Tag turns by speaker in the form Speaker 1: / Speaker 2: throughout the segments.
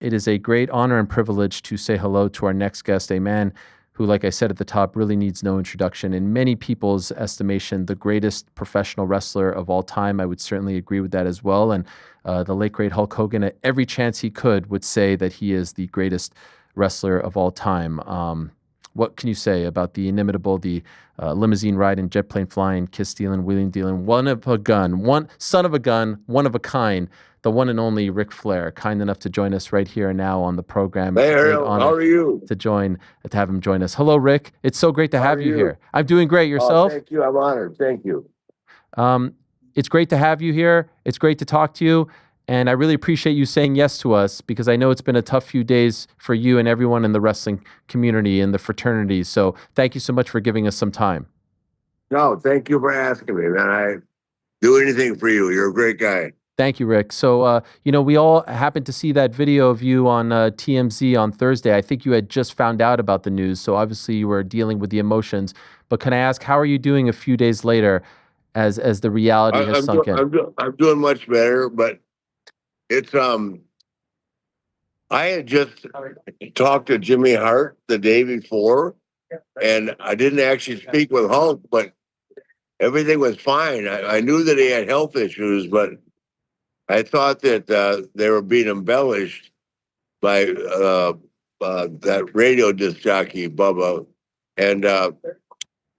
Speaker 1: It is a great honor and privilege to say hello to our next guest, a man who, like I said at the top, really needs no introduction. In many people's estimation, the greatest professional wrestler of all time. I would certainly agree with that as well. And the late, great Hulk Hogan, at every chance he could, would say that he is the greatest wrestler of all time. What can you say about the inimitable, the limousine riding, jet plane flying, kiss stealing, wheeling dealing, one of a gun, one son of a gun, one of a kind, the one and only Ric Flair, kind enough to join us right here and now on the program.
Speaker 2: Hey,
Speaker 1: It's a great
Speaker 2: Ariel,
Speaker 1: honor
Speaker 2: how are you?
Speaker 1: to have him join us. Hello, Rick. It's so great to
Speaker 2: How
Speaker 1: have
Speaker 2: are
Speaker 1: you
Speaker 2: you?
Speaker 1: here. I'm doing great.
Speaker 2: Oh,
Speaker 1: Yourself?
Speaker 2: thank you. I'm honored. Thank you.
Speaker 1: It's great to have you here. It's great to talk to you. And I really appreciate you saying yes to us because I know it's been a tough few days for you and everyone in the wrestling community and the fraternities. So thank you so much for giving us some time.
Speaker 2: No, thank you for asking me, man. I do anything for you. You're a great guy.
Speaker 1: Thank you, Rick. So, we all happened to see that video of you on TMZ on Thursday. I think you had just found out about the news, so obviously you were dealing with the emotions. But can I ask, how are you doing a few days later as the reality has sunk in?
Speaker 2: I'm doing much better, but it's I had just talked to Jimmy Hart the day before, and I didn't actually speak with Hulk, but everything was fine. I knew that he had health issues, but I thought that they were being embellished by that radio disc jockey, Bubba. And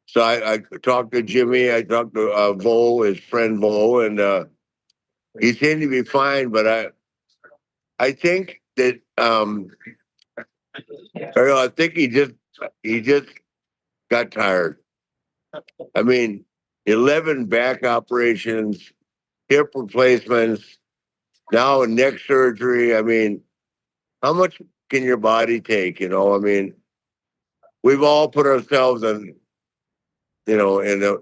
Speaker 2: so I talked to Jimmy. I talked to Bo, his friend Bo, and he seemed to be fine. But I think that Ariel, I think he just got tired. I mean, 11 back operations, hip replacements, now neck surgery. I mean, how much can your body take? You know, I mean, we've all put ourselves in, in a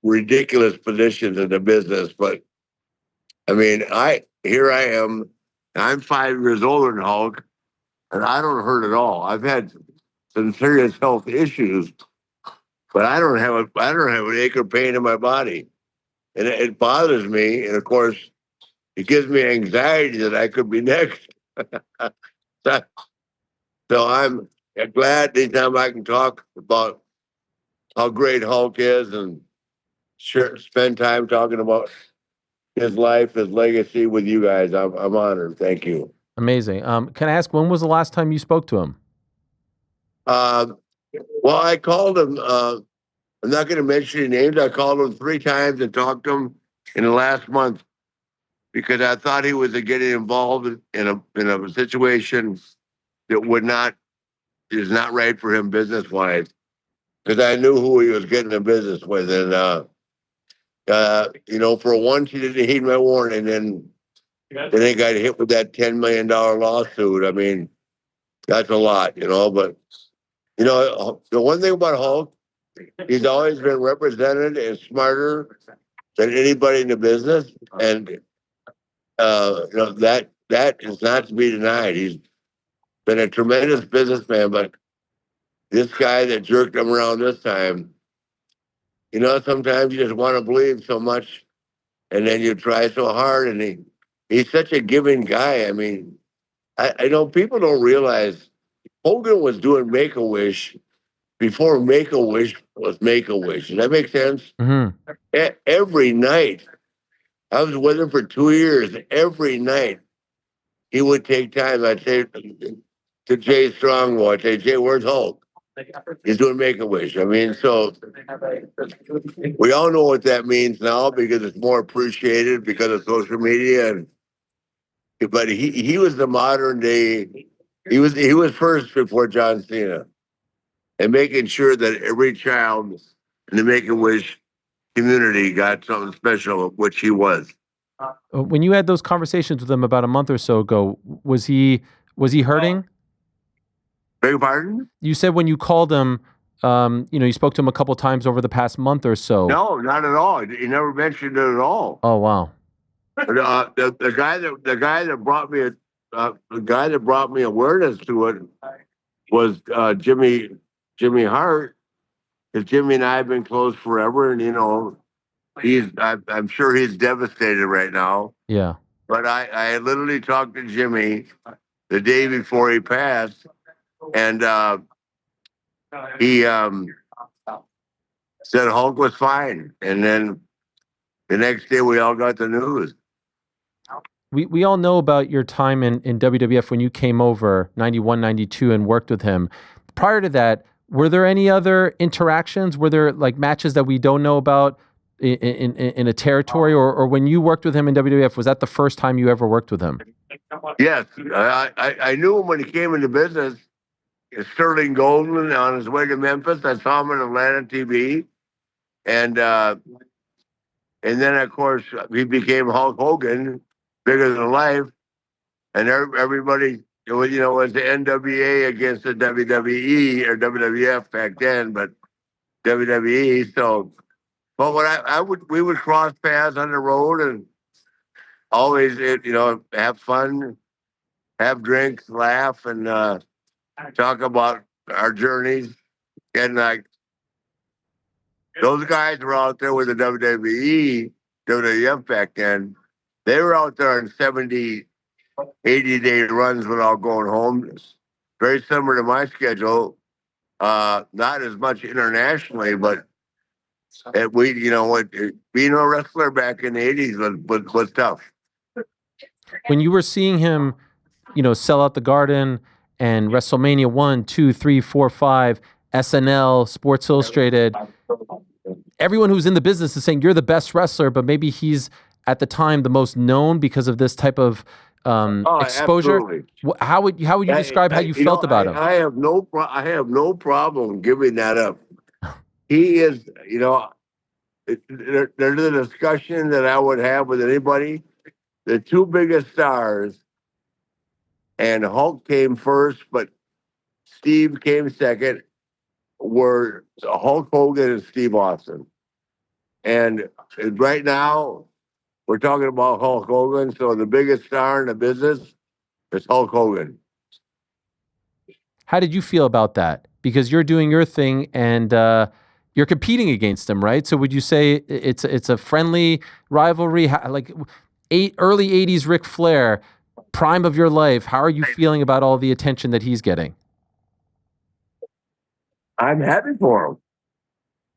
Speaker 2: ridiculous positions in the business. But I mean, here I am. I'm 5 years older than Hulk, and I don't hurt at all. I've had some serious health issues, but I don't have an ache or pain in my body, and it bothers me. And of course, it gives me anxiety that I could be next. So I'm glad anytime I can talk about how great Hulk is and spend time talking about his life, his legacy with you guys. I'm honored. Thank you.
Speaker 1: Amazing. Can I ask, when was the last time you spoke to him?
Speaker 2: Well, I called him. I'm not going to mention any names. I called him 3 times and talked to him in the last month because I thought he was getting involved in a situation that is not right for him business wise. Because I knew who he was getting in business with, and for once he didn't heed my warning, and then he got hit with that $10 million lawsuit. I mean, that's a lot, But the one thing about Hulk, he's always been represented as smarter than anybody in the business, and that is not to be denied. He's been a tremendous businessman, but this guy that jerked him around this time, sometimes you just want to believe so much, and then you try so hard, and he's such a giving guy. I mean, I know people don't realize Hogan was doing Make-A-Wish before Make-A-Wish was Make-A-Wish. Does that make sense?
Speaker 1: Mm-hmm.
Speaker 2: Every night, I was with him for 2 years. Every night, he would take time. I'd say to Jay Strongbow, I'd say, Jay, where's Hulk? He's doing Make-A-Wish. I mean, so we all know what that means now because it's more appreciated because of social media. But he was the modern day. He was first before John Cena, and making sure that every child in the Make-A-Wish community got something special, which he was.
Speaker 1: When you had those conversations with him about a month or so ago, was he hurting?
Speaker 2: Beg your pardon?
Speaker 1: You said when you called him, you spoke to him a couple times over the past month or so.
Speaker 2: No, not at all. He never mentioned it at all.
Speaker 1: Oh wow!
Speaker 2: The guy that brought me awareness to it was Jimmy Hart. Because Jimmy and I have been close forever, and I'm sure he's devastated right now.
Speaker 1: Yeah.
Speaker 2: But I literally talked to Jimmy the day before he passed, and he said Hulk was fine, and then the next day we all got the news.
Speaker 1: We all know about your time in WWF when you came over 91, 92 and worked with him. Prior to that, were there any other interactions? Were there like matches that we don't know about in a territory, or when you worked with him in WWF, was that the first time you ever worked with him?
Speaker 2: Yes, I knew him when he came into business. Sterling Golden on his way to Memphis. I saw him on Atlanta TV, and then of course he became Hulk Hogan, bigger than life, and everybody. It was, it was the NWA against the WWE or WWF back then, but WWE. So, but when we would cross paths on the road and always, have fun, have drinks, laugh, and talk about our journeys. And like those guys were out there with the WWE, WWF back then. They were out there on 70, 80-day runs without going home. Very similar to my schedule. Not as much internationally, but being a wrestler back in the 80s was tough.
Speaker 1: When you were seeing him, sell out the Garden and WrestleMania 1, 2, 3, 4, 5, SNL, Sports Illustrated, everyone who's in the business is saying you're the best wrestler, but maybe he's at the time the most known because of this type of exposure.
Speaker 2: Absolutely.
Speaker 1: How would you describe how you felt about him?
Speaker 2: I have no problem giving that up. He is, there's a discussion that I would have with anybody. The two biggest stars, and Hulk came first, but Steve came second, were Hulk Hogan and Steve Austin. And right now, we're talking about Hulk Hogan. So the biggest star in the business is Hulk Hogan.
Speaker 1: How did you feel about that? Because you're doing your thing and you're competing against him, right? So would you say it's a friendly rivalry? Like early 80s Ric Flair, prime of your life, how are you feeling about all the attention that he's getting?
Speaker 2: I'm happy for him.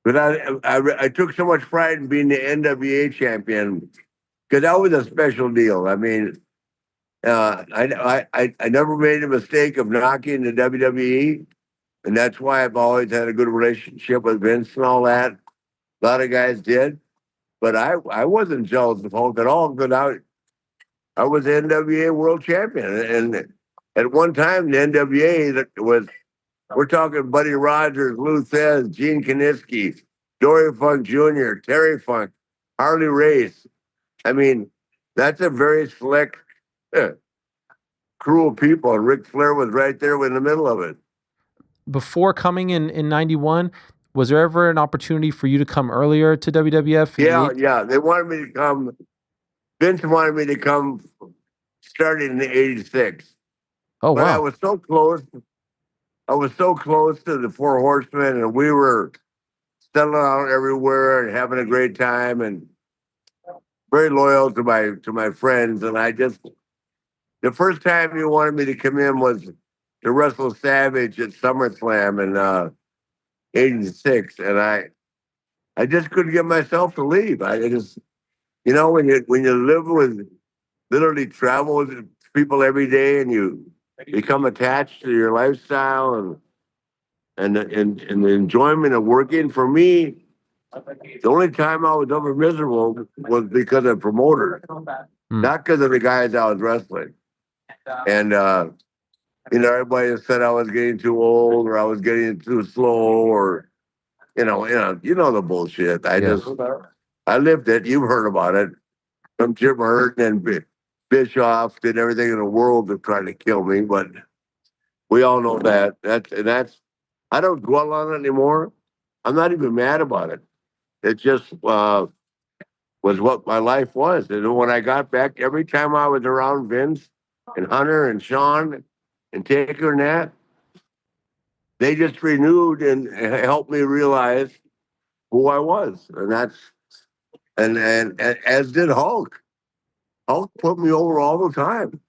Speaker 2: But I took so much pride in being the NWA champion because that was a special deal. I mean, I never made a mistake of knocking the WWE, and that's why I've always had a good relationship with Vince and all that. A lot of guys did, but I wasn't jealous of Hulk at all because I was the NWA world champion, and at one time the NWA was. We're talking Buddy Rogers, Lou Thez, Gene Kiniski, Dory Funk Jr., Terry Funk, Harley Race. I mean, that's a very select crew of people. And Ric Flair was right there in the middle of it.
Speaker 1: Before coming in 91, was there ever an opportunity for you to come earlier to WWF?
Speaker 2: Yeah. They wanted me to come. Vince wanted me to come starting in 86.
Speaker 1: Oh, wow.
Speaker 2: But I was so close. I was so close to the Four Horsemen, and we were settling out everywhere and having a great time, and very loyal to my friends. And the first time he wanted me to come in was to wrestle Savage at SummerSlam in '86, and I just couldn't get myself to leave. I just, when you live with, literally travel with people every day, and you become attached to your lifestyle and the enjoyment of working. For me, the only time I was ever miserable was because of promoters, not because of the guys I was wrestling. And everybody said I was getting too old or I was getting too slow or the bullshit. I lived it. You've heard about it. From Jim Hurt and Bischoff did everything in the world to try to kill me, but we all know that. That's I don't dwell on it anymore. I'm not even mad about it. It just was what my life was. And when I got back, every time I was around Vince and Hunter and Sean and Taker and that, they just renewed and helped me realize who I was. And as did Hulk. Hulk put me over all the time.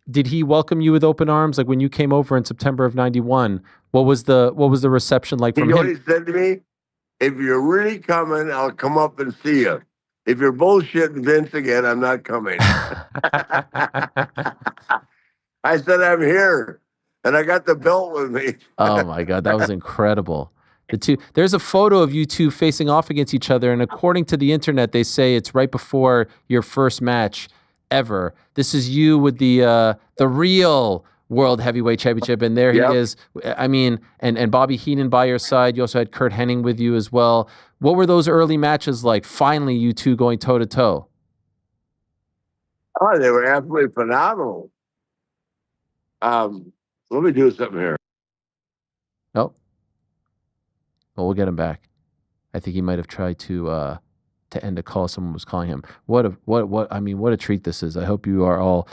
Speaker 1: Did he welcome you with open arms? Like when you came over in September of '91, what was the reception like
Speaker 2: You
Speaker 1: from
Speaker 2: know what
Speaker 1: him?
Speaker 2: he said to me? If you're really coming, I'll come up and see you. If you're bullshitting Vince again, I'm not coming. I said, I'm here. And I got the belt with me.
Speaker 1: Oh my God, that was incredible. There's a photo of you two facing off against each other, and according to the internet, they say it's right before your first match ever. This is you with the real World Heavyweight Championship, and there he
Speaker 2: Yep.
Speaker 1: is. I mean, and Bobby Heenan by your side. You also had Kurt Hennig with you as well. What were those early matches like? Finally, you two going toe to toe.
Speaker 2: Oh, they were absolutely phenomenal. Let me do something here.
Speaker 1: Oh, well, we'll get him back. I think he might have tried to end a call. Someone was calling him. What a treat this is. I hope you are all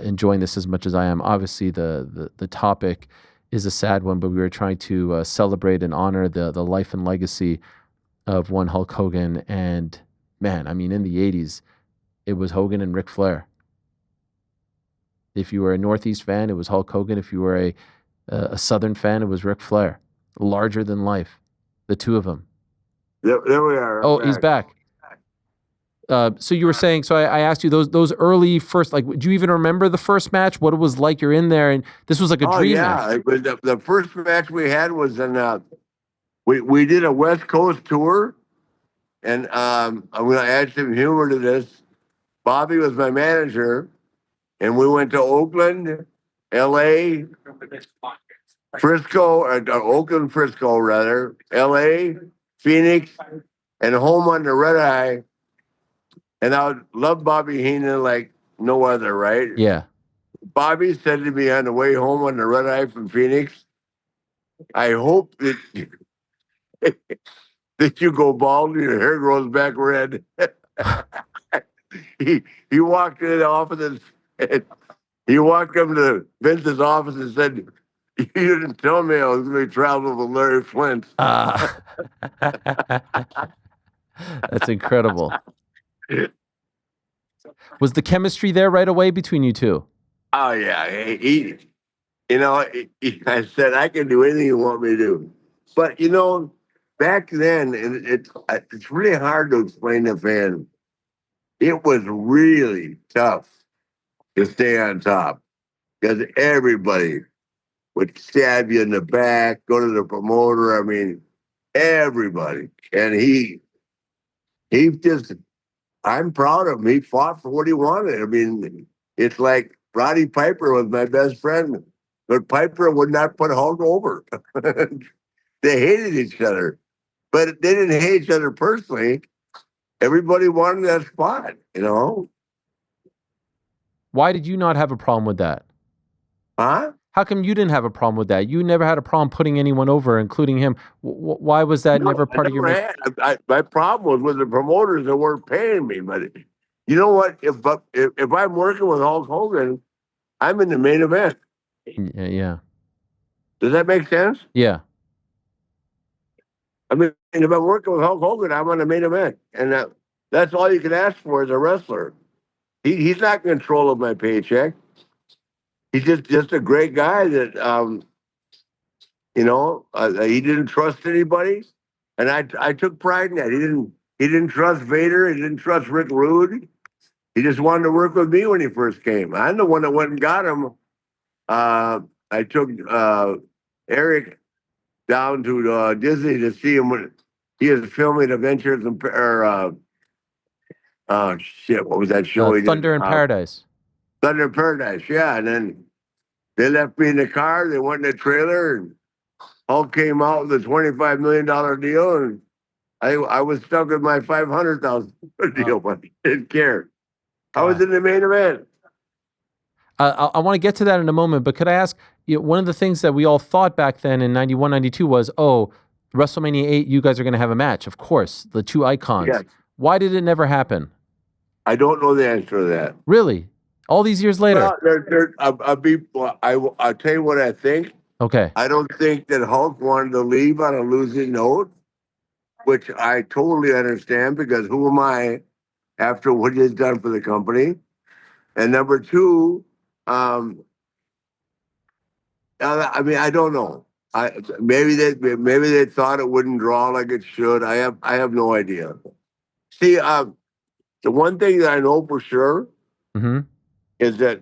Speaker 1: enjoying this as much as I am. Obviously, the topic is a sad one, but we were trying to celebrate and honor the life and legacy of one Hulk Hogan. And man, I mean, in the '80s, it was Hogan and Ric Flair. If you were a Northeast fan, it was Hulk Hogan. If you were a Southern fan, it was Ric Flair. Larger than life, the two of them.
Speaker 2: There we are.
Speaker 1: Oh, he's back. So you were saying, so I asked you those early first, like, do you even remember the first match? What it was like? You're in there, and this was like a dream match.
Speaker 2: It was the first match we had was in we did a West Coast tour, and I'm going to add some humor to this. Bobby was my manager, and we went to Oakland, L.A., Frisco, or Oakland, Frisco rather, L.A., Phoenix, and home on the Red Eye. And I love Bobby Heenan like no other, right?
Speaker 1: Yeah.
Speaker 2: Bobby said to me on the way home on the Red Eye from Phoenix, I hope that that you go bald and your hair grows back red. he walked in the office and he walked up to Vince's office and said, "You didn't tell me I was going to travel with Larry Flint."
Speaker 1: That's incredible. Was the chemistry there right away between you two?
Speaker 2: Oh yeah, I said I can do anything you want me to do, but back then, and it's really hard to explain to fans. It was really tough to stay on top because everybody would stab you in the back, go to the promoter. I mean, everybody, and he just. I'm proud of him. He fought for what he wanted. I mean, it's like Roddy Piper was my best friend, but Piper would not put Hulk over. They hated each other, but they didn't hate each other personally. Everybody wanted that spot,
Speaker 1: Why did you not have a problem with that?
Speaker 2: Huh?
Speaker 1: How come you didn't have a problem with that? You never had a problem putting anyone over, including him. Why was that never part of your?
Speaker 2: My problem was with the promoters that weren't paying me. But you know what? If I'm working with Hulk Hogan, I'm in the main event.
Speaker 1: Yeah.
Speaker 2: Does that make sense?
Speaker 1: Yeah.
Speaker 2: I mean, if I'm working with Hulk Hogan, I'm on the main event, and that's all you can ask for as a wrestler. He's not in control of my paycheck. He's just a great guy that he didn't trust anybody, and I took pride in that. He didn't trust Vader. He didn't trust Rick Rude. He just wanted to work with me when he first came. I'm the one that went and got him. I took Eric down to Disney to see him when he was filming Adventures in what was that show?
Speaker 1: Thunder in Paradise.
Speaker 2: Thunder in Paradise, yeah. And then they left me in the car. They went in the trailer, and Hulk came out with a $25 million deal, and I was stuck with my $500,000 deal, but I didn't care. God. I was in the main event.
Speaker 1: I want to get to that in a moment, but could I ask, one of the things that we all thought back then in 91, 92 was, WrestleMania 8, you guys are going to have a match. Of course, the two icons. Yes. Why did it never happen?
Speaker 2: I don't know the answer to that.
Speaker 1: Really? All these years later?
Speaker 2: Well, I'll tell you what I think.
Speaker 1: Okay.
Speaker 2: I don't think that Hulk wanted to leave on a losing note, which I totally understand because who am I after what he's done for the company? And number two, I mean, I don't know. Maybe they thought it wouldn't draw like it should. I have no idea. See, the one thing that I know for sure
Speaker 1: Mm-hmm.
Speaker 2: is that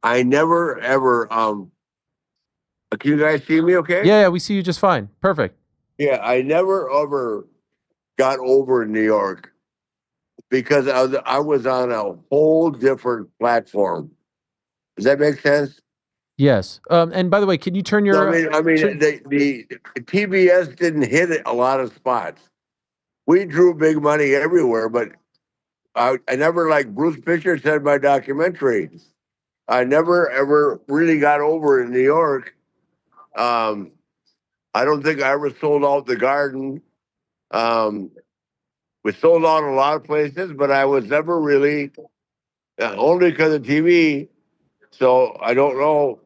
Speaker 2: I never ever can you guys see me okay?
Speaker 1: Yeah, we see you just fine. Perfect.
Speaker 2: Yeah, I never ever got over in New York because I was on a whole different platform. Does that make sense?
Speaker 1: Yes. And by the way, can you turn
Speaker 2: No,
Speaker 1: your
Speaker 2: I mean the TBS didn't hit a lot of spots. We drew big money everywhere, but I never, like Bruce Fisher said in my documentary, I never ever really got over in New York. Um, I don't think I ever sold out the Garden. Um, we sold out a lot of places, but I was never really only because of TV. So I don't know.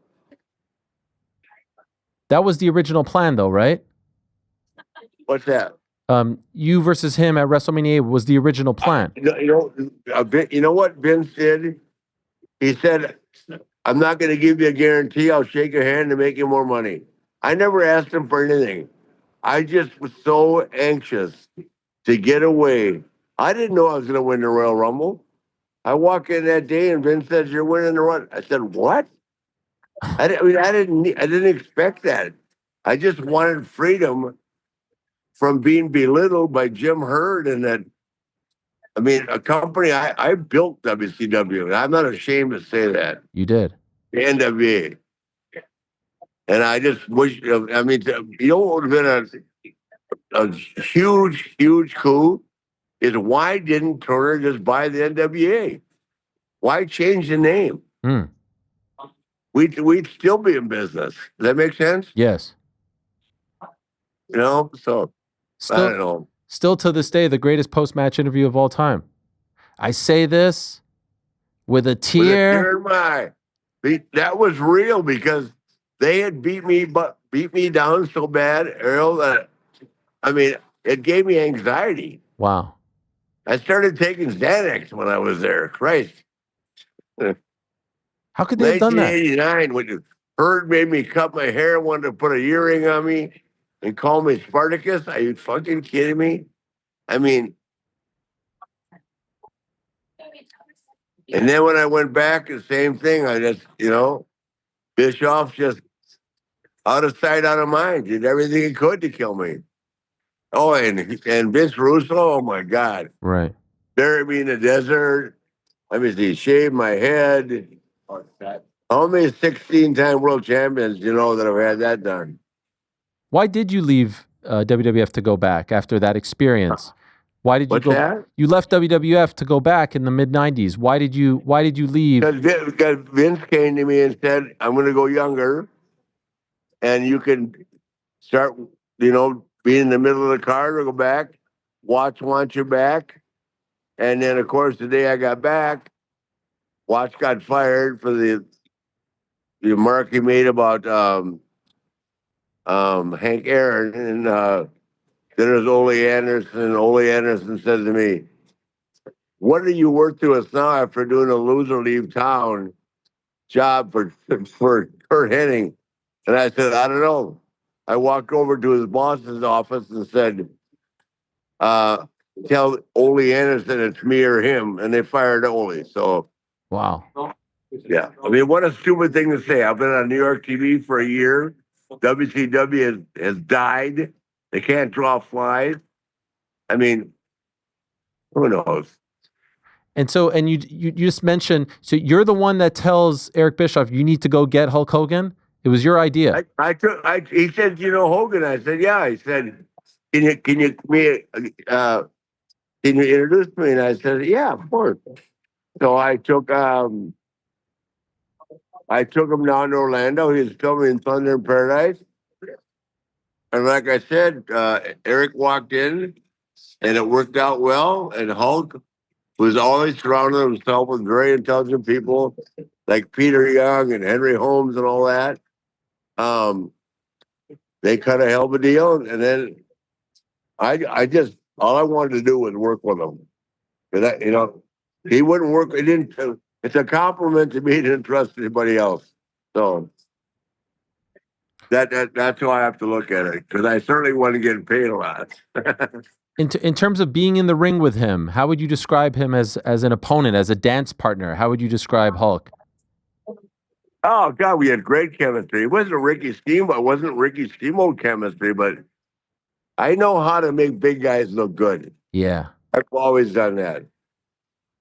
Speaker 1: That was the original plan, though, right?
Speaker 2: What's that?
Speaker 1: You versus him at WrestleMania 8 was the original plan.
Speaker 2: You know what Vince did? He said, I'm not going to give you a guarantee. I'll shake your hand to make you more money. I never asked him for anything. I just was so anxious to get away. I didn't know I was going to win the Royal Rumble. I walk in that day and Vince says, "You're winning the run." I said, "What?" I didn't expect that. I just wanted freedom from being belittled by Jim Herd and that. I mean, a company I built WCW, and I'm not ashamed to say that.
Speaker 1: You did.
Speaker 2: The NWA. And I just wish, I mean, you know what would have been a huge, huge coup is why didn't Turner just buy the NWA? Why change the name?
Speaker 1: Mm.
Speaker 2: We'd still be in business. Does that make sense?
Speaker 1: Yes.
Speaker 2: You know, so I don't
Speaker 1: Still,
Speaker 2: know.
Speaker 1: still to this day, the greatest post-match interview of all time. I say this with a
Speaker 2: With a
Speaker 1: tear.
Speaker 2: tear in my eye. That was real because they had beat me down so bad, Ariel, that I mean, it gave me anxiety.
Speaker 1: Wow.
Speaker 2: I started taking Xanax when I was there. Christ.
Speaker 1: How could they have done that?
Speaker 2: 1989, when Herd made me cut my hair, wanted to put a earring on me and call me Spartacus. Are you fucking kidding me? I mean, and then when I went back, the same thing. I just, Bischoff just out of sight, out of mind, did everything he could to kill me. Oh, and Vince Russo, oh my God.
Speaker 1: Right.
Speaker 2: Bury me in the desert. Let me see, shave my head. How many 16-time world champions that have had that done?
Speaker 1: Why did you leave WWF to go back after that experience? Why did you
Speaker 2: What's
Speaker 1: go?
Speaker 2: that?
Speaker 1: You left WWF to go back in the mid '90s. Why did you leave?
Speaker 2: Because Vince came to me and said, I'm going to go younger and you can start, be in the middle of the card or go back. Watch wants you back. And then, of course, the day I got back, Watch got fired for the remark he made about Hank Aaron. And then there's Ole Anderson. And Ole Anderson said to me, what are you worth to us now after doing a loser leave town job for Kurt Hennig? And I said, I don't know. I walked over to his boss's office and said, tell Ole Anderson it's me or him. And they fired Ole. So,
Speaker 1: Wow.
Speaker 2: yeah. I mean, what a stupid thing to say. I've been on New York TV for a year. WCW has died. They can't draw flies. I mean, who knows?
Speaker 1: And so, and you just mentioned, so you're the one that tells Eric Bischoff you need to go get Hulk Hogan. It was your idea.
Speaker 2: He said, Hogan. I said, yeah. He said, can you introduce me? And I said, yeah, of course. So I took him down to Orlando. He was filming in Thunder in Paradise. And like I said, Eric walked in and it worked out well. And Hulk was always surrounding himself with very intelligent people like Peter Young and Henry Holmes and all that. They cut a hell of a deal. And then I just, all I wanted to do was work with him. He wouldn't work. He didn't. it's a compliment to me to didn't trust anybody else. So that's how I have to look at it, because I certainly wasn't getting paid a lot.
Speaker 1: In terms of being in the ring with him, how would you describe him as an opponent, as a dance partner? How would you describe Hulk?
Speaker 2: Oh God, we had great chemistry. It wasn't Ricky Steamboat chemistry, but I know how to make big guys look good.
Speaker 1: Yeah.
Speaker 2: I've always done that.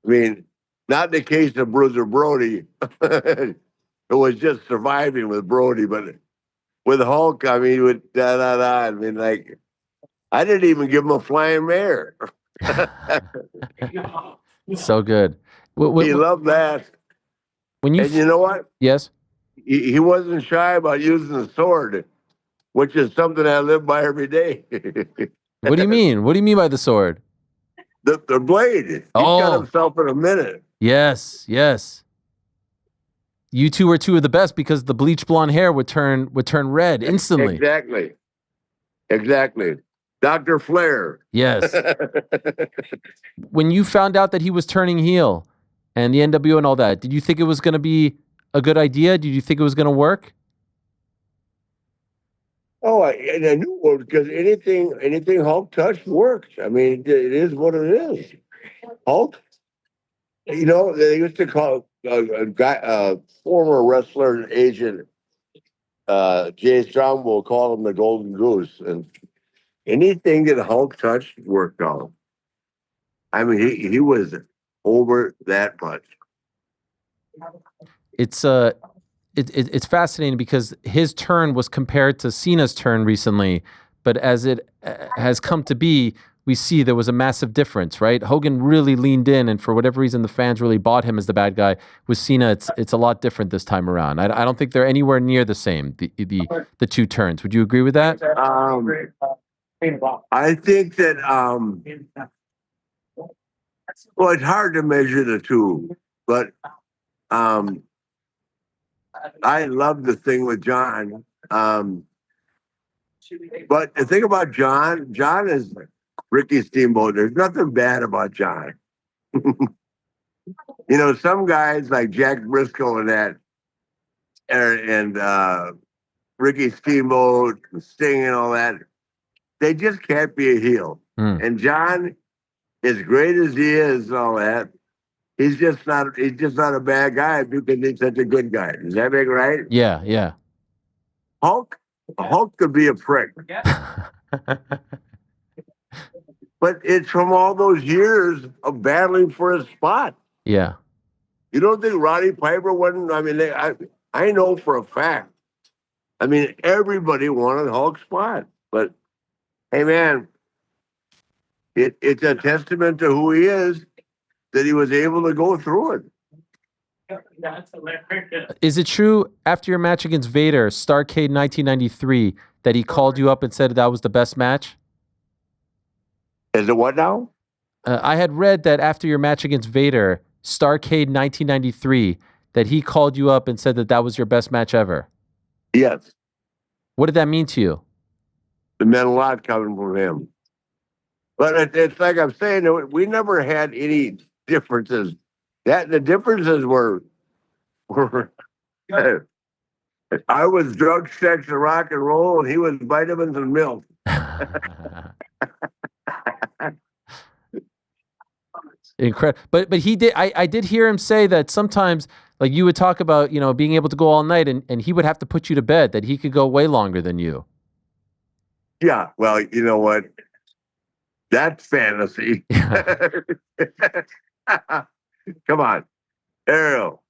Speaker 2: I mean, not in the case of Bruiser Brody. It was just surviving with Brody, but with Hulk, I mean, with da. I mean, like, I didn't even give him a flying mare.
Speaker 1: So good.
Speaker 2: He loved that.
Speaker 1: When you
Speaker 2: And you know what?
Speaker 1: Yes.
Speaker 2: He wasn't shy about using the sword, which is something I live by every day.
Speaker 1: What do you mean? What do you mean by the sword?
Speaker 2: The blade. He got himself in a minute.
Speaker 1: Yes, yes. You two were two of the best because the bleach blonde hair would turn red instantly.
Speaker 2: Exactly. Dr. Flair.
Speaker 1: Yes. When you found out that he was turning heel and the NWO and all that, did you think it was going to be a good idea? Did you think it was going to work?
Speaker 2: Oh, and I knew it, because anything Hulk touched works. I mean, it is what it is. Hulk, you know, they used to call a guy, former wrestler and agent, Jay Strong will call him the Golden Goose, and anything that Hulk touched worked on. I mean, he was over that much.
Speaker 1: It's fascinating because his turn was compared to Cena's turn recently, but as it has come to be, we see there was a massive difference, right? Hogan really leaned in, and for whatever reason, the fans really bought him as the bad guy. With Cena, it's a lot different this time around. I don't think they're anywhere near the same, the two turns. Would you agree with that?
Speaker 2: I think that well, it's hard to measure the two, but I love the thing with John. But the thing about John is Ricky Steamboat. There's nothing bad about John. You know, some guys like Jack Briscoe and that, and Ricky Steamboat, and Sting, and all that, they just can't be a heel. And John, as great as he is, and all that, he's just not a bad guy because he's such a good guy. Does that make right?
Speaker 1: Yeah, yeah.
Speaker 2: Hulk could be a prick. But it's from all those years of battling for a spot.
Speaker 1: Yeah.
Speaker 2: You don't think Roddy Piper wouldn't? I mean, I know for a fact. I mean, everybody wanted Hulk's spot. But, hey, man, it's a testament to who he is that he was able to go through it.
Speaker 1: Is it true after your match against Vader, Starrcade 1993, that he called you up and said that was the best match?
Speaker 2: Is it what now?
Speaker 1: I had read that after your match against Vader, Starrcade 1993, that he called you up and said that was your best match ever.
Speaker 2: Yes.
Speaker 1: What did that mean to you?
Speaker 2: It meant a lot coming from him. But it's like I'm saying, we never had any differences. The differences were I was drug, sex, and rock and roll, and he was vitamins and milk.
Speaker 1: Incredible. But he did. I did hear him say that sometimes, like, you would talk about, you know, being able to go all night, and he would have to put you to bed, that he could go way longer than you.
Speaker 2: Yeah. Well, you know what? That's fantasy. Come on, Ariel.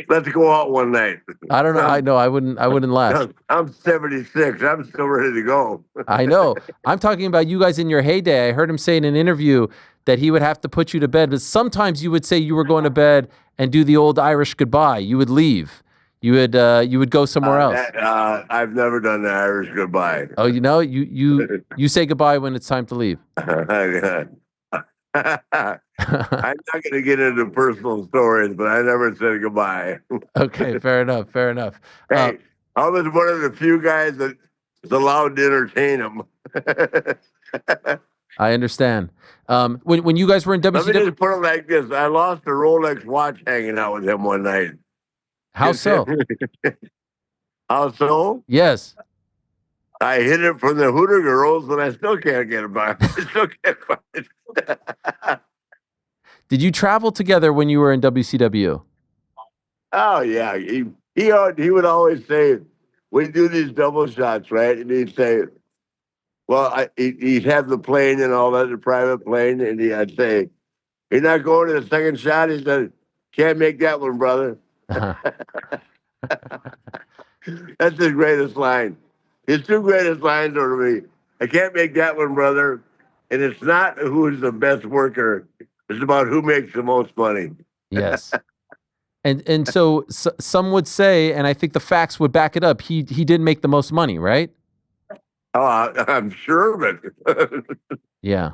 Speaker 2: Let's go out one night.
Speaker 1: I don't know. I know. I wouldn't last.
Speaker 2: I'm 76. I'm still ready to go.
Speaker 1: I know. I'm talking about you guys in your heyday. I heard him say in an interview that he would have to put you to bed, but sometimes you would say you were going to bed and do the old Irish goodbye. You would leave. You would go somewhere else.
Speaker 2: I've never done the Irish goodbye.
Speaker 1: Oh, you know, you say goodbye when it's time to leave.
Speaker 2: I'm not going to get into personal stories, but I never said goodbye.
Speaker 1: Okay, fair enough. Fair enough.
Speaker 2: Hey, I was one of the few guys that was allowed to entertain him.
Speaker 1: I understand. When you guys were in
Speaker 2: Let me
Speaker 1: WCW,
Speaker 2: just put it like this: I lost a Rolex watch hanging out with him one night.
Speaker 1: how so?
Speaker 2: How so?
Speaker 1: Yes.
Speaker 2: I hid it from the Hooter girls, but I still can't get it back. I still can't find it.
Speaker 1: Did you travel together when you were in WCW?
Speaker 2: Oh yeah, he would always say, "We do these double shots, right?" And he'd say, "Well, he'd have the plane and all that, the private plane," and I'd say, "You're not going to the second shot." He said, "Can't make that one, brother." That's his greatest line. His two greatest lines are to me, "I can't make that one, brother," and it's not who is the best worker. It's about who makes the most money.
Speaker 1: Yes. And so some would say, and I think the facts would back it up, he did make the most money, right?
Speaker 2: Oh, I'm sure of it.
Speaker 1: Yeah.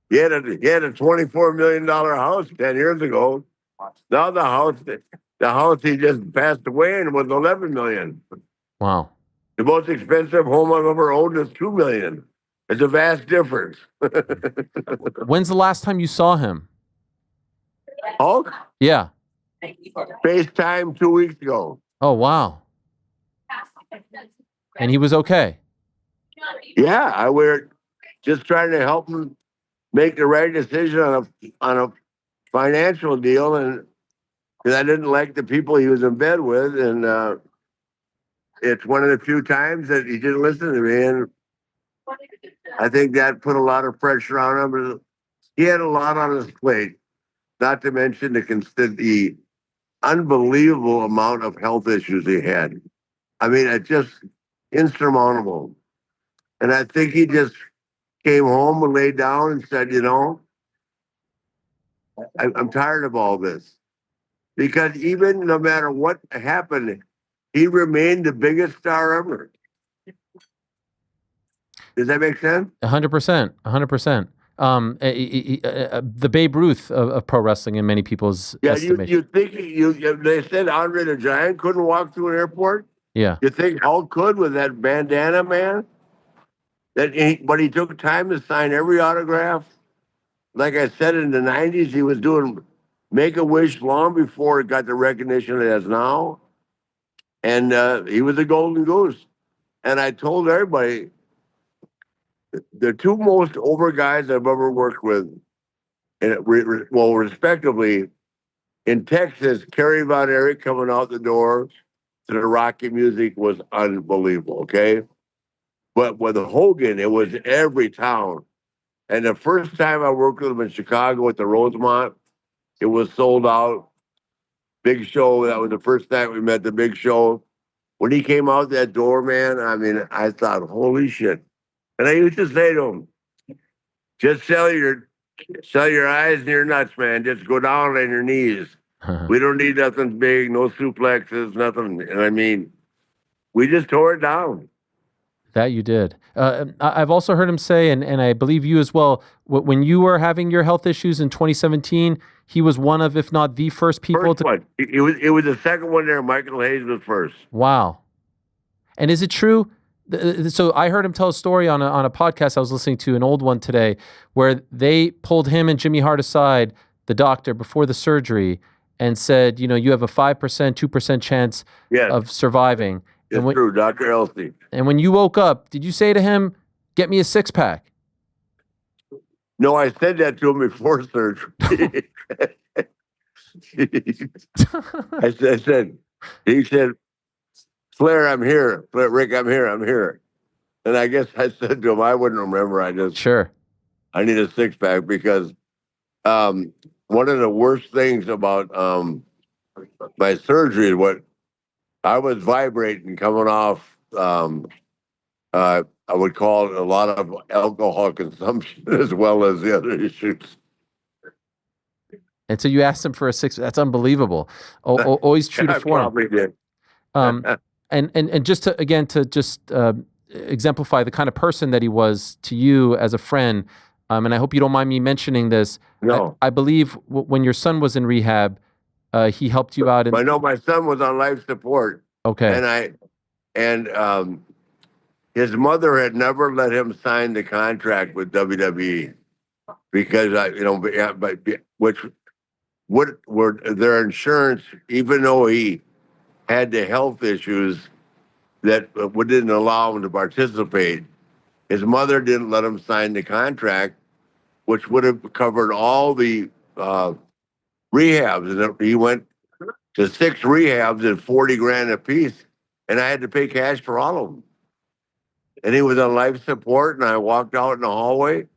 Speaker 2: He had a $24 million house 10 years ago. Now the house he just passed away in was 11 million.
Speaker 1: Wow.
Speaker 2: The most expensive home I've ever owned is 2 million. It's a vast difference.
Speaker 1: When's the last time you saw him?
Speaker 2: Hulk,
Speaker 1: Yeah.
Speaker 2: FaceTime 2 weeks ago.
Speaker 1: Oh, wow. And he was okay.
Speaker 2: Yeah, I were just trying to help him make the right decision on a financial deal, and because I didn't like the people he was in bed with, and it's one of the few times that he didn't listen to me, and I think that put a lot of pressure on him. He had a lot on his plate, not to mention the unbelievable amount of health issues he had. I mean, it's just insurmountable. And I think he just came home and laid down and said, I'm tired of all this. Because even no matter what happened, he remained the biggest star ever. Does that make sense?
Speaker 1: 100%. 100%. The Babe Ruth of pro wrestling in many people's estimation.
Speaker 2: You think they said Andre the Giant couldn't walk through an airport?
Speaker 1: Yeah.
Speaker 2: You think Hulk could with that bandana, man? But he took time to sign every autograph. Like I said, in the 90s, he was doing Make-A-Wish long before it got the recognition it has now. And he was a golden goose. And I told everybody, the two most over guys I've ever worked with, respectively, in Texas, Kerry Von Erich coming out the door to the Rocky music was unbelievable, okay? But with Hogan, it was every town. And the first time I worked with him in Chicago at the Rosemont, it was sold out. Big Show, that was the first time we met the Big Show. When he came out that door, man, I mean, I thought, holy shit. And I used to say to him, just sell your eyes and your nuts, man. Just go down on your knees. We don't need nothing big, no suplexes, nothing. And I mean, we just tore it down.
Speaker 1: That you did. I've also heard him say, and I believe you as well, when you were having your health issues in 2017, he was one of, if not the first people
Speaker 2: to. One. It was the second one there. Michael Hayes was first.
Speaker 1: Wow. And is it true? So I heard him tell a story on a podcast I was listening to, an old one today, where they pulled him and Jimmy Hart aside, the doctor, before the surgery, and said, you have a 5%, 2% chance of surviving.
Speaker 2: It's true, Dr. Elsie.
Speaker 1: And when you woke up, did you say to him, "Get me a 6-pack"?
Speaker 2: No, I said that to him before surgery. He said, "Flair, I'm here. Flair, Rick, I'm here. And I guess I said to him, I wouldn't remember. I need a 6-pack because one of the worst things about my surgery is what I was vibrating coming off. I would call it a lot of alcohol consumption as well as the other issues.
Speaker 1: And so you asked him for a 6. That's unbelievable. Always true to form.
Speaker 2: I probably did.
Speaker 1: And just to exemplify the kind of person that he was to you as a friend, and I hope you don't mind me mentioning this.
Speaker 2: No.
Speaker 1: I believe when your son was in rehab, he helped you out.
Speaker 2: I know my son was on life support.
Speaker 1: Okay.
Speaker 2: And his mother had never let him sign the contract with WWE because which were their insurance, even though he had the health issues that didn't allow him to participate. His mother didn't let him sign the contract, which would have covered all the rehabs. And he went to 6 rehabs at 40 grand a piece, and I had to pay cash for all of them. And he was on life support, and I walked out in the hallway,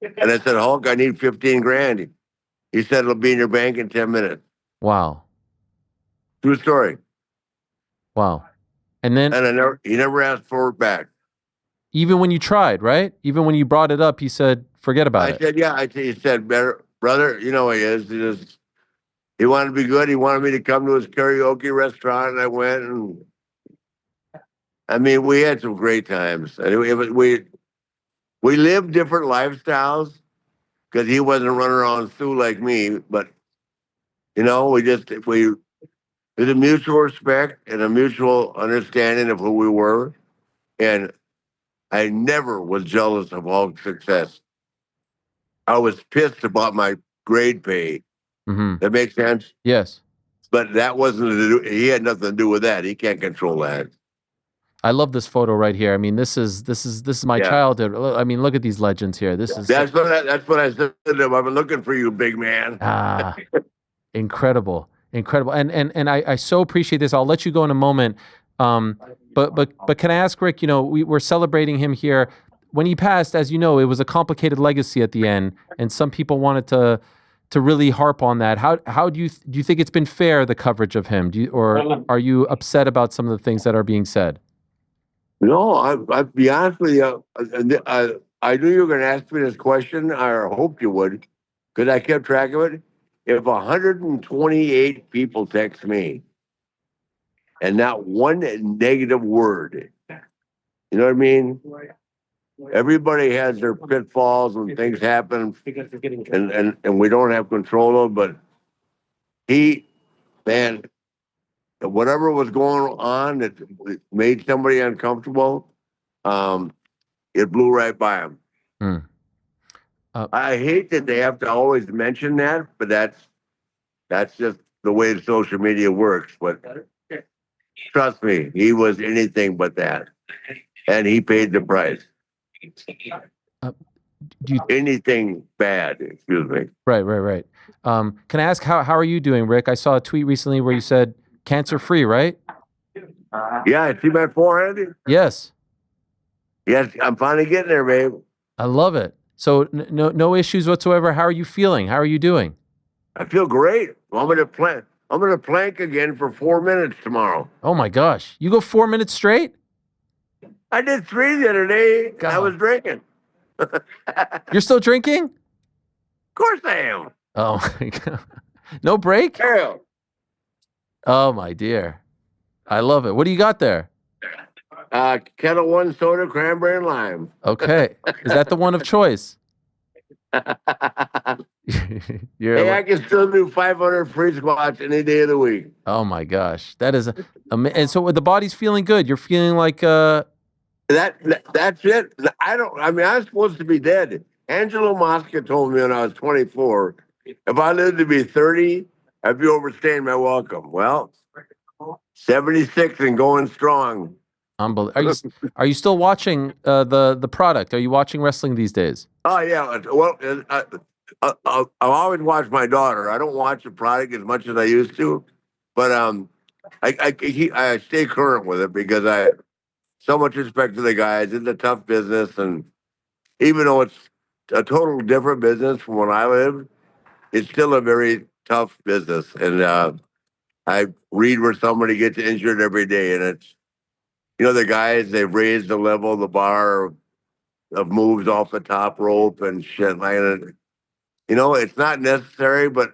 Speaker 2: and I said, Hulk, I need 15 grand. He said, it'll be in your bank in 10 minutes.
Speaker 1: Wow.
Speaker 2: True story.
Speaker 1: Wow. And then
Speaker 2: he never asked for it back.
Speaker 1: Even when you tried, right? Even when you brought it up, he said, forget about it.
Speaker 2: I said, yeah. He said, brother, you know he is. He wanted to be good. He wanted me to come to his karaoke restaurant, and I went. And I mean, we had some great times. And we lived different lifestyles because he wasn't running around Sue like me. But there's a mutual respect and a mutual understanding of who we were, and I never was jealous of Hulk's success. I was pissed about my grade pay.
Speaker 1: Mm-hmm.
Speaker 2: That makes sense?
Speaker 1: Yes.
Speaker 2: But that he had nothing to do with that. He can't control that.
Speaker 1: I love this photo right here. I mean, this is my childhood. I mean, look at these legends here. That's
Speaker 2: what I said to him. I've been looking for you, big man.
Speaker 1: Incredible. And I so appreciate this. I'll let you go in a moment. But can I ask Rick, we're celebrating him here. When he passed, as you know, it was a complicated legacy at the end, and some people wanted to really harp on that. How do you think it's been fair, the coverage of him? Or are you upset about some of the things that are being said?
Speaker 2: No, I'll be honest with you. I knew you were going to ask me this question, or I hoped you would, because I kept track of it. If 128 people text me and not one negative word, you know what I mean? Everybody has their pitfalls when things happen, and we don't have control of. But whatever was going on that made somebody uncomfortable, it blew right by him. I hate that they have to always mention that, but that's just the way social media works. But trust me, he was anything but that, and he paid the price. Anything bad, excuse me.
Speaker 1: Right. Can I ask how are you doing, Rick? I saw a tweet recently where you said cancer-free, right?
Speaker 2: Yeah, see my forehead?
Speaker 1: Yes.
Speaker 2: Yes, I'm finally getting there, babe.
Speaker 1: I love it. So no issues whatsoever. How are you feeling? How are you doing?
Speaker 2: I feel great. I'm gonna plank again for 4 minutes tomorrow.
Speaker 1: Oh my gosh. You go 4 minutes straight?
Speaker 2: I did 3 the other day. God. I was drinking.
Speaker 1: You're still drinking?
Speaker 2: Of course I am.
Speaker 1: Oh my God. No break?
Speaker 2: Ariel.
Speaker 1: Oh my dear. I love it. What do you got there?
Speaker 2: Kettle One soda, cranberry and lime.
Speaker 1: Okay. Is that the one of choice?
Speaker 2: I can still do 500 free squats any day of the week.
Speaker 1: Oh my gosh. That is and so the body's feeling good. You're feeling like
Speaker 2: that's it. I'm supposed to be dead. Angelo Mosca told me when I was 24, if I lived to be 30, I'd be overstaying my welcome. Well, 76 and going strong.
Speaker 1: Unbelievable. Are you still watching the product? Are you watching wrestling these days?
Speaker 2: Oh yeah. Well, I'll always watch my daughter. I don't watch the product as much as I used to, but I stay current with it because I have so much respect for the guys. It's a tough business, and even though it's a total different business from when I lived, it's still a very tough business. And I read where somebody gets injured every day, and it's, the guys, they've raised the level of the bar of moves off the top rope and shit like that. It's not necessary, but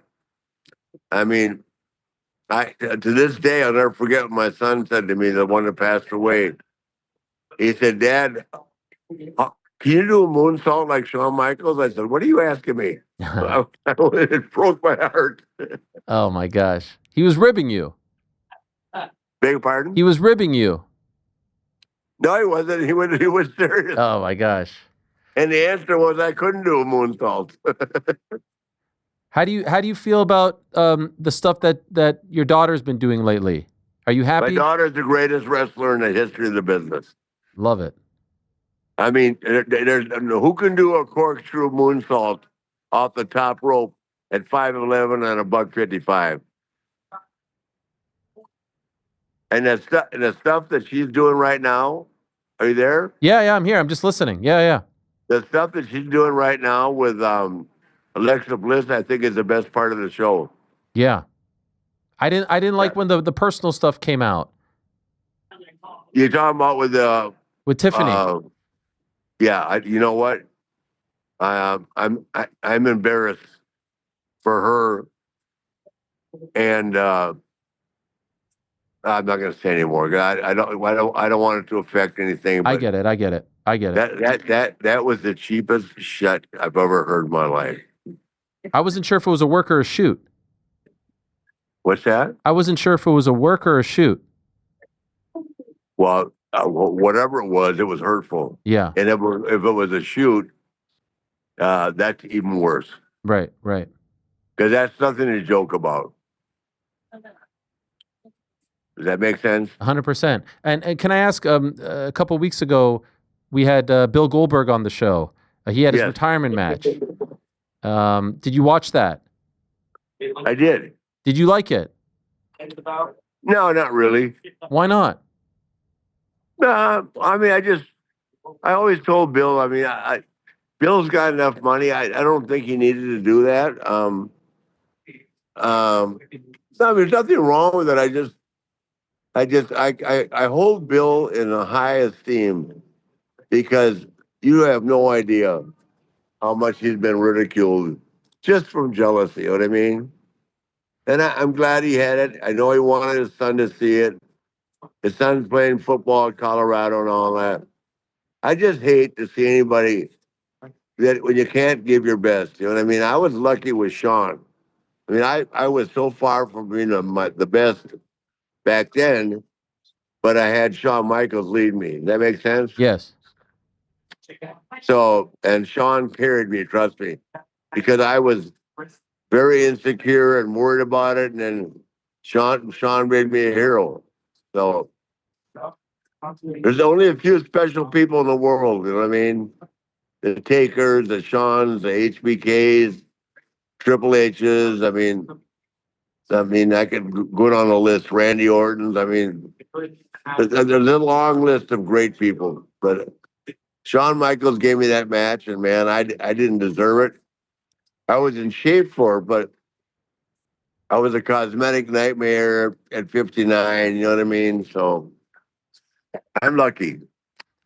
Speaker 2: I mean, to this day, I'll never forget what my son said to me, the one that passed away. He said, Dad, can you do a moonsault like Shawn Michaels? I said, what are you asking me? It broke my heart.
Speaker 1: Oh my gosh. He was ribbing you.
Speaker 2: Beg your pardon?
Speaker 1: He was ribbing you.
Speaker 2: No, he wasn't. He was serious.
Speaker 1: Oh my gosh.
Speaker 2: And the answer was I couldn't do a moonsault.
Speaker 1: How do you feel about the stuff that your daughter's been doing lately? Are you
Speaker 2: My
Speaker 1: happy?
Speaker 2: daughter's the greatest wrestler in the history of the business.
Speaker 1: Love it.
Speaker 2: I mean, there's who can do a corkscrew moonsault off the top rope at 5'11" and a $155. And the stuff that she's doing right now, are you there?
Speaker 1: Yeah, I'm here. I'm just listening. Yeah.
Speaker 2: The stuff that she's doing right now with Alexa Bliss, I think is the best part of the show.
Speaker 1: Yeah. I didn't like when the personal stuff came out
Speaker 2: You're talking about
Speaker 1: with Tiffany.
Speaker 2: Yeah, you know what? I'm embarrassed for her, and I'm not going to say anymore. I don't want it to affect anything. But
Speaker 1: I get it.
Speaker 2: That was the cheapest shit I've ever heard in my life.
Speaker 1: I wasn't sure if it was a work or a shoot.
Speaker 2: What's that?
Speaker 1: I wasn't sure if it was a work or a shoot.
Speaker 2: Well, whatever it was hurtful.
Speaker 1: Yeah.
Speaker 2: And if it was a shoot, that's even worse.
Speaker 1: Right.
Speaker 2: Because that's nothing to joke about. Does that make sense?
Speaker 1: 100%. And can I ask? A couple of weeks ago, we had Bill Goldberg on the show. He had his retirement match. Did you watch that?
Speaker 2: I did.
Speaker 1: Did you like it?
Speaker 2: No, not really.
Speaker 1: Why not?
Speaker 2: No, I mean, I always told Bill. I mean, Bill's got enough money. I don't think he needed to do that. No, there's nothing wrong with it. I hold Bill in a high esteem because you have no idea how much he's been ridiculed just from jealousy. You know what I mean? And I'm glad he had it. I know he wanted his son to see it. His son's playing football at Colorado and all that. I just hate to see anybody that when you can't give your best. You know what I mean? I was lucky with Sean. I mean, I was so far from being the best back then, but I had Shawn Michaels lead me. Does that make sense?
Speaker 1: Yes.
Speaker 2: So, and Sean carried me, trust me, because I was very insecure and worried about it. And then Sean made me a hero. So there's only a few special people in the world, you know what I mean? The Takers, the Seans, the HBKs, Triple H's. I mean, I could go down the list. Randy Orton's. I mean, there's a long list of great people. But Shawn Michaels gave me that match, and man, I didn't deserve it. I was in shape for it, but I was a cosmetic nightmare at 59. You know what I mean? So I'm lucky.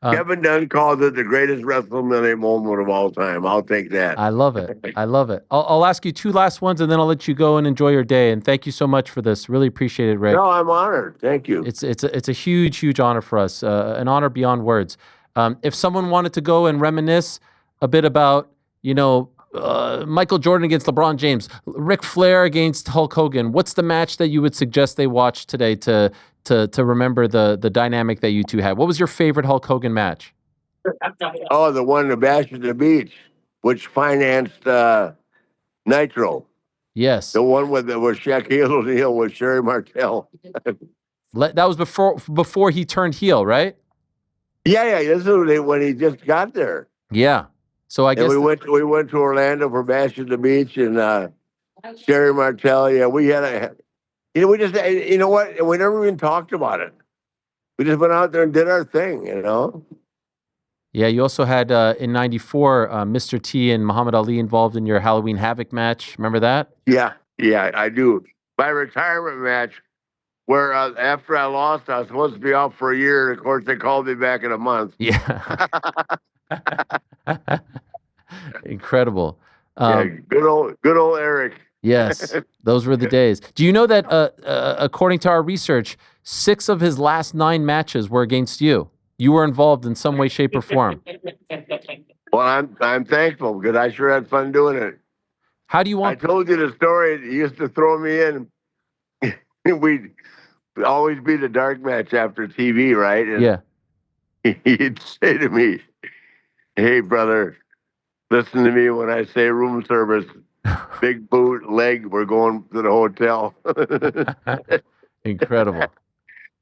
Speaker 2: Kevin Dunn calls it the greatest WrestleMania moment of all time. I'll take that.
Speaker 1: I love it. I'll ask you two last ones, and then I'll let you go and enjoy your day. And thank you so much for this. Really appreciate it, Rick.
Speaker 2: No, I'm honored. Thank you.
Speaker 1: It's a huge honor for us. An honor beyond words. If someone wanted to go and reminisce a bit about, Michael Jordan against LeBron James, Ric Flair against Hulk Hogan, what's the match that you would suggest they watch today to remember the dynamic that you two had? What was your favorite Hulk Hogan match?
Speaker 2: Oh, the one in Bash at the Beach, which financed Nitro.
Speaker 1: Yes.
Speaker 2: The one with Shaquille O'Neal with Sherry Martel.
Speaker 1: That was before he turned heel, right?
Speaker 2: Yeah. This is when he just got there.
Speaker 1: Yeah. So I guess
Speaker 2: we went to Orlando for Bash at the Beach and Sherry Martel. Yeah, we had we just, you know what? We never even talked about it. We just went out there and did our thing,
Speaker 1: Yeah, you also had in '94 Mr. T and Muhammad Ali involved in your Halloween Havoc match. Remember that?
Speaker 2: Yeah, I do. My retirement match, where after I lost, I was supposed to be out for a year. And of course, they called me back in a month.
Speaker 1: Yeah. Incredible.
Speaker 2: Good old Eric.
Speaker 1: Yes, those were the days. Do you know that according to our research, 6 of his last 9 matches were against you? You were involved in some way, shape, or form.
Speaker 2: Well, I'm thankful because I sure had fun doing it.
Speaker 1: How do you want?
Speaker 2: I told you the story. He used to throw me in. We'd always be the dark match after TV, right? And
Speaker 1: yeah.
Speaker 2: he'd say to me, "Hey, brother, listen to me when I say room service. Big boot, leg, we're going to the hotel."
Speaker 1: Incredible.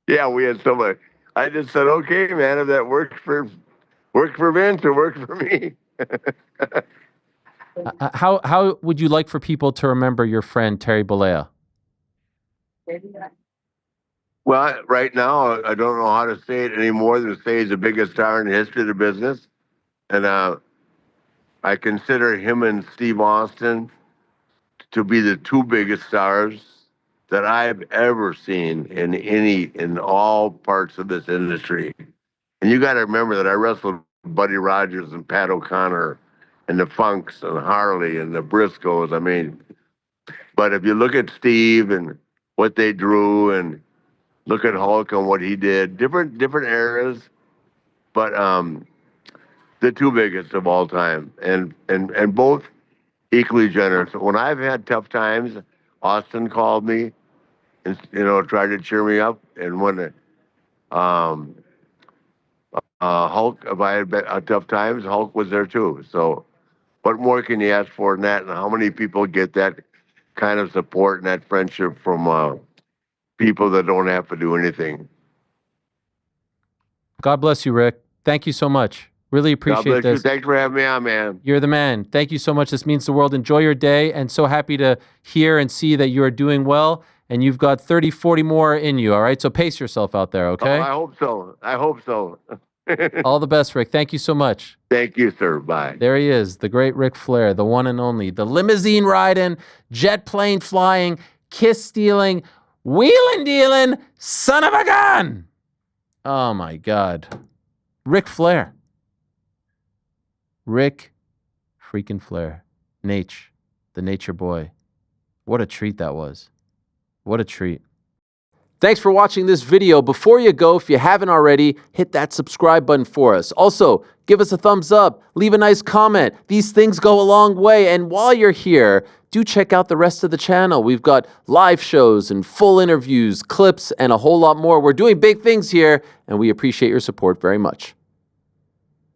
Speaker 2: Yeah, we had somebody. I just said, "Okay, man, if that worked for Vince, it worked for me."
Speaker 1: How would you like for people to remember your friend Terry Bollea?
Speaker 2: Well, right now, I don't know how to say it anymore than to say he's the biggest star in the history of the business. And I consider him and Steve Austin to be the two biggest stars that I've ever seen in all parts of this industry. And you got to remember that I wrestled Buddy Rogers and Pat O'Connor and the Funks and Harley and the Briscoes. I mean, but if you look at Steve and what they drew and look at Hulk and what he did, different eras, but the two biggest of all time, and both equally generous. When I've had tough times, Austin called me and tried to cheer me up. And when um, Hulk, if I had tough times, Hulk was there too. So what more can you ask for than that? And how many people get that kind of support and that friendship from people that don't have to do anything?
Speaker 1: God bless you, Rick. Thank you so much. Really
Speaker 2: God
Speaker 1: appreciate
Speaker 2: bless you.
Speaker 1: this.
Speaker 2: Thanks for having me on, man.
Speaker 1: You're the man. Thank you so much. This means the world. Enjoy your day, and so happy to hear and see that you are doing well, and you've got 30, 40 more in you, all right? So pace yourself out there, okay?
Speaker 2: Oh, I hope so. I hope so.
Speaker 1: All the best, Rick. Thank you so much.
Speaker 2: Thank you, sir. Bye.
Speaker 1: There he is, the great Ric Flair, the one and only, the limousine riding, jet plane flying, kiss stealing, wheeling dealing, son of a gun. Oh, my God. Ric Flair. Ric freaking Flair. Nate, the nature boy. What a treat that was. What a treat. Thanks for watching this video. Before you go, if you haven't already, hit that subscribe button for us. Also, give us a thumbs up, leave a nice comment. These things go a long way. And while you're here, do check out the rest of the channel. We've got live shows and full interviews, clips, and a whole lot more. We're doing big things here, and we appreciate your support very much.